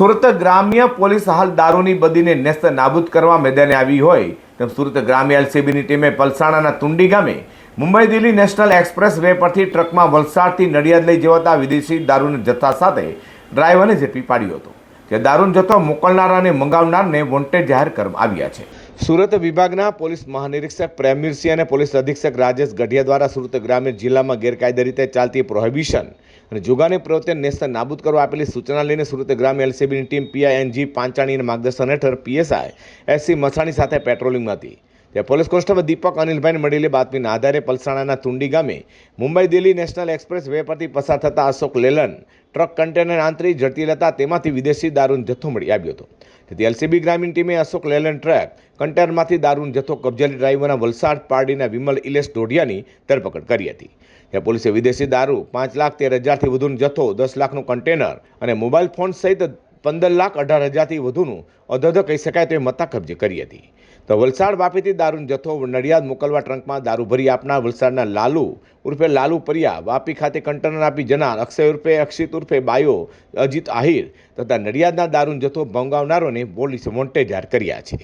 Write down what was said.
સુરત ગ્રામ્ય પોલીસ હાલ દારૂની બદીને નેસ્ત નાબૂદ કરવા મેદાને આવી હોય તેમ સુરત ગ્રામ્ય એલસીબીની ટીમે પલસાણાના તુંડી ગામે Mumbai Delhi national express way પરથી ટ્રકમાં વલસાડથી નડિયાદ લઈ જવાતા વિદેશી દારૂના જથ્થા સાથે ડ્રાઈવરને ઝડપી પાડ્યો હતો. તે દારૂનો જથ્થો મોકલનાર અને મંગાવનારને વોન્ટેડ જાહેર કરવામાં આવ્યા છે. સુરત વિભાગના પોલીસ મહાનિરીક્ષક પ્રેમવીરસિંહ અને પોલીસ અધિક્ષક રાજેશ ગઢિયા દ્વારા સુરત ગ્રામ્ય જિલ્લામાં ગેરકાયદે રીતે ચાલતી પ્રોહિબિશન અને જુગારની પ્રવૃત્તિને નેસ્ત નાબૂદ કરવા આપેલી સૂચના લઈને સુરત ગ્રામ્ય એલસીબીની ટીમ પીઆઈએનજી પાંચાણીના માર્ગદર્શન હેઠળ પીએસઆઈ એસસી મસાણી સાથે પેટ્રોલિંગમાં હતી. ત્યાં પોલીસ કોન્સ્ટેબલ દીપક અનિલભાઈને મળેલી બાતમીના આધારે પલસાણાના તુંડી ગામે Mumbai Delhi national express way પરથી પસાર થતા અશોક લેલન ટ્રક કન્ટેનર આંતરી ઝડપી લેતા તેમાંથી વિદેશી દારૂનો જથ્થો મળી આવ્યો હતો. તેથી એલસીબી ગ્રામીણ ટીમે અશોક લેલન ટ્રક કન્ટેનરમાંથી દારૂનો જથ્થો કબજેલી ડ્રાઈવરના વલસાડ પારડીના વિમલ ઇલેશ ડોઢિયાની ધરપકડ કરી હતી. ત્યાં પોલીસે વિદેશી દારૂ 5,13,000થી વધુનો જથ્થો, 10 લાખનું કન્ટેનર અને મોબાઈલ ફોન સહિત 15,18,000થી વધુનું અધધ કહી શકાય તે મત્તા કબજે કરી હતી. તો વલસાડ વાપીથી દારૂનો જથ્થો નડિયાદ મોકલવા ટ્રંકમાં દારૂ ભરી આપનાર વલસાડના લાલુ ઉર્ફે લાલુ પરિયા, વાપી ખાતે કન્ટેનર આપી જનાર અક્ષય ઉર્ફે અક્ષિત ઉર્ફે બાયો અજીત આહિર તથા નડિયાદના દારૂનો જથ્થો મંગાવનારોને પોલીસે વોન્ટેડ જાહેર કર્યા છે.